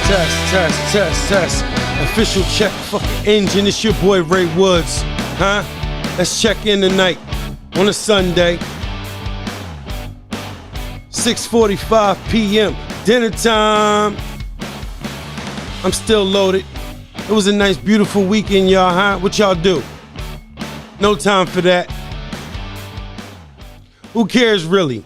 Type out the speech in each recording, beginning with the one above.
Test. Official check fucking engine. It's your boy Ray Woods. Huh? Let's check in tonight on a Sunday. 6:45 p.m. Dinner time. I'm still loaded. It was a nice, beautiful weekend, y'all, huh? What y'all do? No time for that. Who cares, really?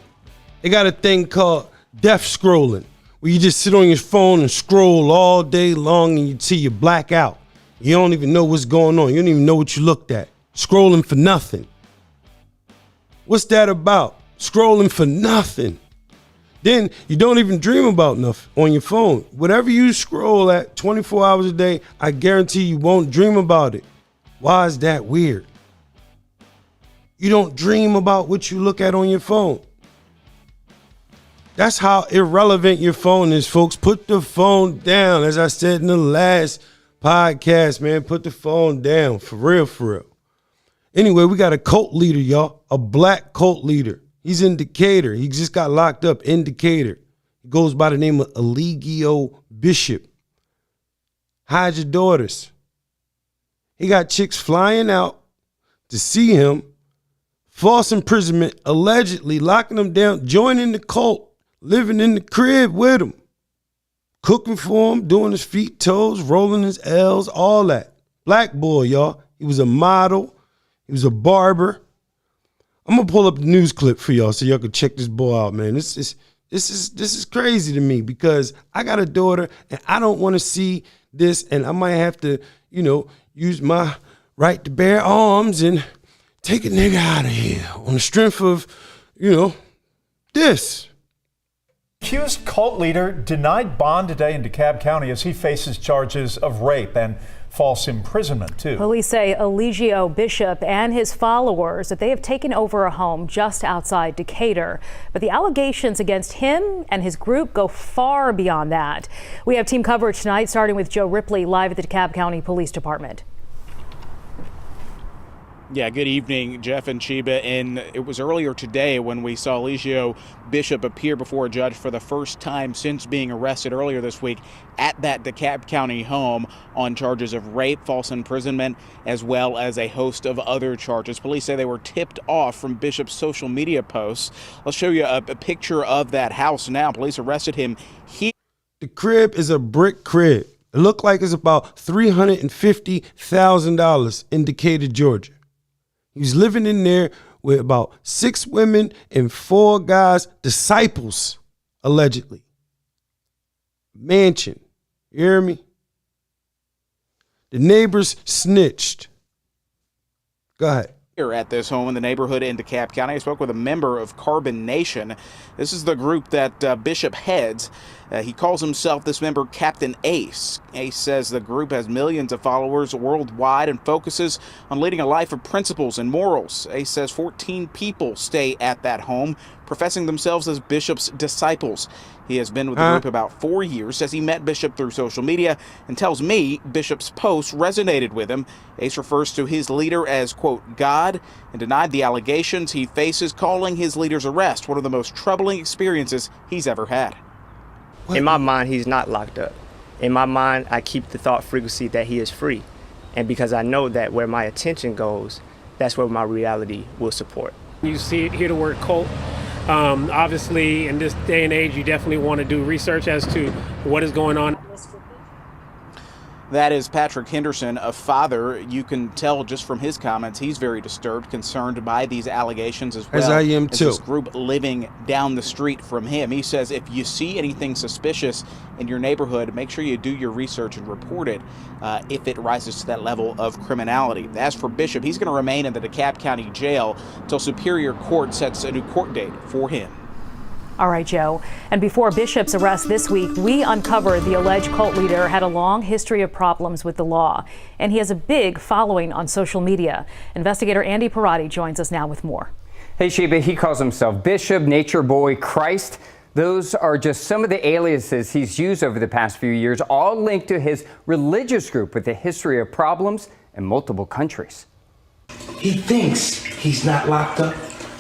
They got a thing called death scrolling, where you just sit on your phone and scroll all day long until you black out. You don't even know what's going on. You don't even know what you looked at. Scrolling for nothing. What's that about? Scrolling for nothing. Then you don't even dream about nothing on your phone. Whatever you scroll at 24 hours a day, I guarantee you won't dream about it. Why is that weird? You don't dream about what you look at on your phone. That's how irrelevant your phone is, folks. Put the phone down. As I said in the last podcast, man, put the phone down. For real, for real. Anyway, we got a cult leader, y'all. A black cult leader. He's in Decatur. He just got locked up in Decatur. He goes by the name of Eligio Bishop. Hide your daughters. He got chicks flying out to see him. False imprisonment, allegedly locking them down, joining the cult, living in the crib with him. Cooking for him, doing his feet, toes, rolling his L's, all that. Black boy, y'all. He was a model. He was a barber. I'm gonna pull up the news clip for y'all so y'all can check this boy out, man. This is crazy to me because I got a daughter and I don't want to see this, and I might have to, use my right to bear arms and take a nigga out of here on the strength of, this. Accused cult leader denied bond today in DeKalb County as he faces charges of rape and false imprisonment, too. Police say Eligio Bishop and his followers that they have taken over a home just outside Decatur. But the allegations against him and his group go far beyond that. We have team coverage tonight, starting with Joe Ripley live at the DeKalb County Police Department. Yeah, good evening, Jeff and Chiba. And it was earlier today when we saw Eligio Bishop appear before a judge for the first time since being arrested earlier this week at that DeKalb County home on charges of rape, false imprisonment, as well as a host of other charges. Police say they were tipped off from Bishop's social media posts. I'll show you a picture of that house now. Police arrested him here. The crib is a brick crib. It looked like it's about $350,000 in Decatur, Georgia. He was living in there with about 6 women and 4 guys, disciples, allegedly. Mansion. You hear me? The neighbors snitched. Go ahead. Here at this home in the neighborhood in DeKalb County, I spoke with a member of Carbon Nation. This is the group that Bishop heads. He calls himself, this member, Captain Ace. Ace says the group has millions of followers worldwide and focuses on leading a life of principles and morals. Ace says 14 people stay at that home, professing themselves as Bishop's disciples. He has been with the group about 4 years, says he met Bishop through social media, and tells me Bishop's posts resonated with him. Ace refers to his leader as, quote, God, and denied the allegations he faces, calling his leader's arrest one of the most troubling experiences he's ever had. In my mind, he's not locked up. In my mind, I keep the thought frequency that he is free. And because I know that where my attention goes, that's where my reality will support. You hear the word cult. Obviously, in this day and age, you definitely want to do research as to what is going on. That is Patrick Henderson, a father. You can tell just from his comments, he's very disturbed, concerned by these allegations as well. As I am too. This group living down the street from him. He says if you see anything suspicious in your neighborhood, make sure you do your research and report it if it rises to that level of criminality. As for Bishop, he's going to remain in the DeKalb County Jail until Superior Court sets a new court date for him. All right, Joe. And before Bishop's arrest this week, we uncovered the alleged cult leader had a long history of problems with the law, and he has a big following on social media. Investigator Andy Parati joins us now with more. Hey, Sheba, he calls himself Bishop, Nature Boy, Christ. Those are just some of the aliases he's used over the past few years, all linked to his religious group with a history of problems in multiple countries. He thinks he's not locked up,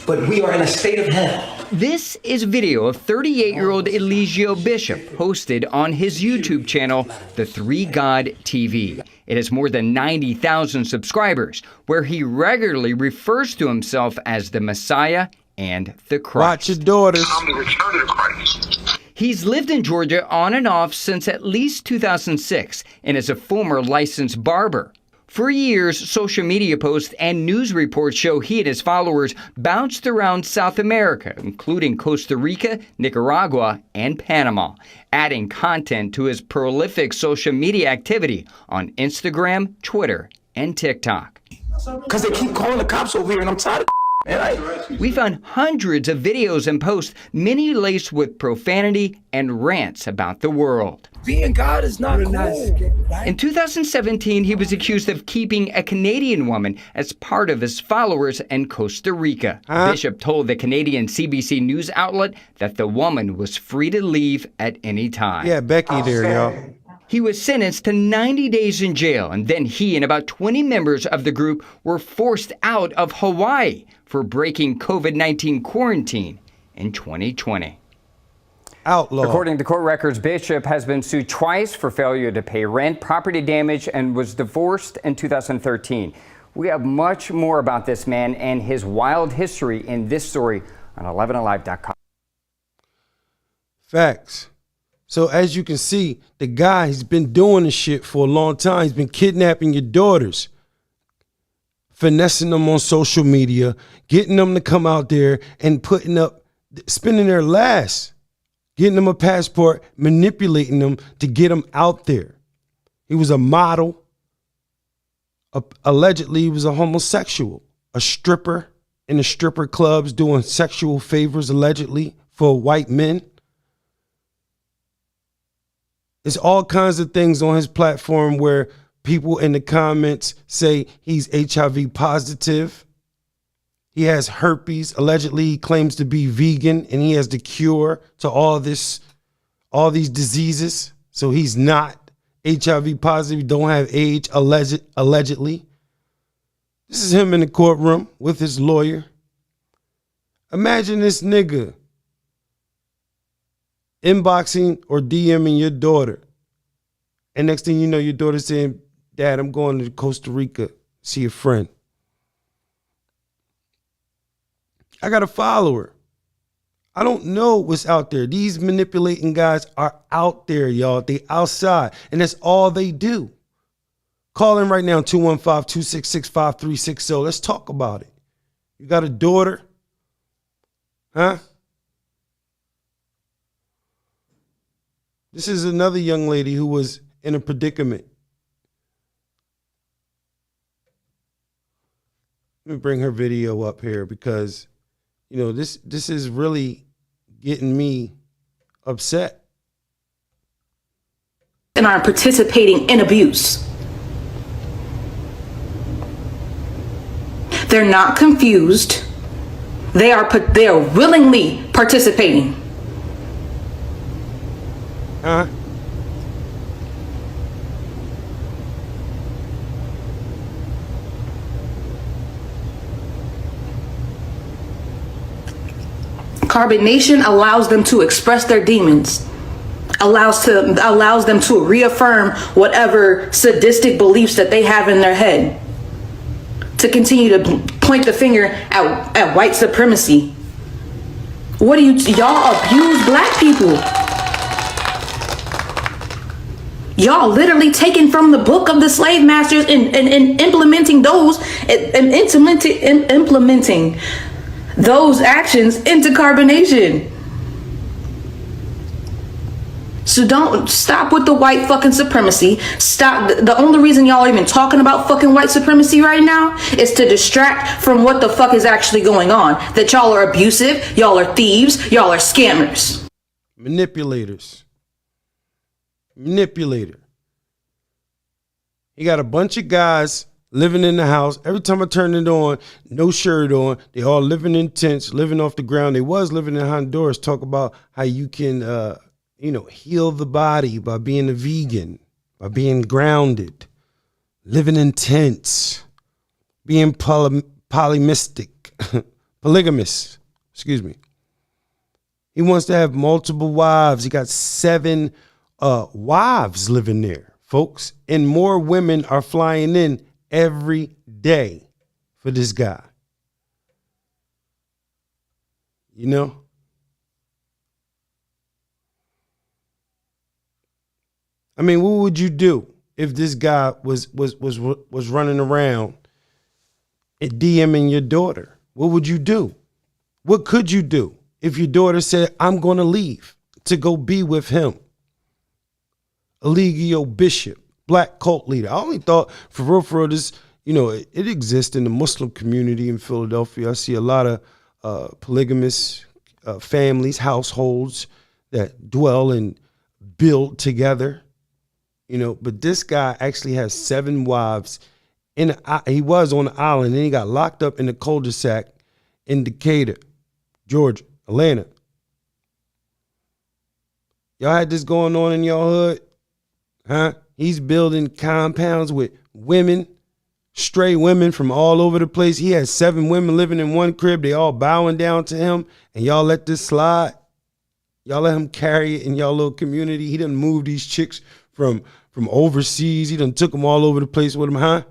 but we are in a state of hell. This is video of 38-year-old Eligio Bishop hosted on his YouTube channel, The Three God TV. It has more than 90,000 subscribers, where he regularly refers to himself as the Messiah and the Christ. Watch your daughters. I'm the return of Christ. He's lived in Georgia on and off since at least 2006 and is a former licensed barber. For years, social media posts and news reports show he and his followers bounced around South America, including Costa Rica, Nicaragua, and Panama, adding content to his prolific social media activity on Instagram, Twitter, and TikTok. Because they keep calling the cops over here, and I'm tired of man. We found hundreds of videos and posts, many laced with profanity and rants about the world. Being God is not cool. In 2017, he was accused of keeping a Canadian woman as part of his followers in Costa Rica. Bishop told the Canadian CBC news outlet that the woman was free to leave at any time. Yeah, Becky there, y'all. He was sentenced to 90 days in jail, and then he and about 20 members of the group were forced out of Hawaii for breaking COVID-19 quarantine in 2020. Outlaw. According to court records, Bishop has been sued twice for failure to pay rent, property damage, and was divorced in 2013. We have much more about this man and his wild history in this story on 11alive.com. Facts. So as you can see, the guy, he's been doing this shit for a long time. He's been kidnapping your daughters, finessing them on social media, getting them to come out there and spending their last, getting them a passport, manipulating them to get them out there. He was a model. Allegedly, he was a homosexual, a stripper in the stripper clubs doing sexual favors, allegedly, for white men. There's all kinds of things on his platform where people in the comments say he's HIV positive. He has herpes. Allegedly, he claims to be vegan and he has the cure to all these diseases. So he's not HIV positive. He don't have AIDS, allegedly. This is him in the courtroom with his lawyer. Imagine this nigga inboxing or DMing your daughter. And next thing you know, your daughter's saying, Dad, I'm going to Costa Rica, see a friend. I got a follower. I don't know what's out there. These manipulating guys are out there, y'all. They outside, and that's all they do. Call in right now, 215-266-5360. Let's talk about it. You got a daughter? Huh? This is another young lady who was in a predicament. Let me bring her video up here because, you know, this is really getting me upset. And are participating in abuse. They're not confused. They are willingly participating. Huh? Carbonation allows them to express their demons, allows them to reaffirm whatever sadistic beliefs that they have in their head, to continue to point the finger at white supremacy. What do y'all abuse black people? Y'all literally taking from the book of the slave masters and implementing those and implementing those actions into carbonation. So don't stop with the white fucking supremacy. Stop. The only reason y'all are even talking about fucking white supremacy right now is to distract from what the fuck is actually going on. That y'all are abusive, y'all are thieves, y'all are scammers. Manipulators. Manipulator. You got a bunch of guys living in the house. Every time I turn it on, no shirt on. They all living in tents, living off the ground. They was living in Honduras. Talk about how you can, heal the body by being a vegan, by being grounded, living in tents, being polygamist. Excuse me. He wants to have multiple wives. He got 7 wives living there, folks. And more women are flying in every day for this guy. You know? I mean, what would you do if this guy was running around and DMing your daughter? What would you do? What could you do if your daughter said, I'm going to leave to go be with him? Eligio Bishop, black cult leader. I only thought, for real, this, you know, it exists in the Muslim community in Philadelphia. I see a lot of polygamous families, households that dwell and build together. You know, but this guy actually has 7 wives. He was on the island, and he got locked up in the cul-de-sac in Decatur, Georgia, Atlanta. Y'all had this going on in your hood? Huh? He's building compounds with women, stray women from all over the place. He has 7 women living in one crib. They all bowing down to him, and y'all let this slide? Y'all let him carry it in y'all little community? He done moved these chicks from overseas. He done took them all over the place with him, huh?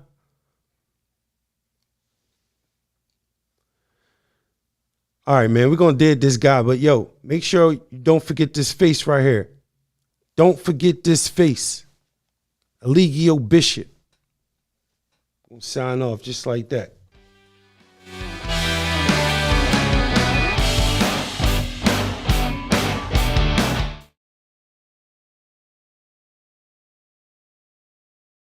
All right, man, we're going to dead this guy. But, yo, make sure you don't forget this face right here. Don't forget this face. Eligio Bishop. We'll sign off just like that.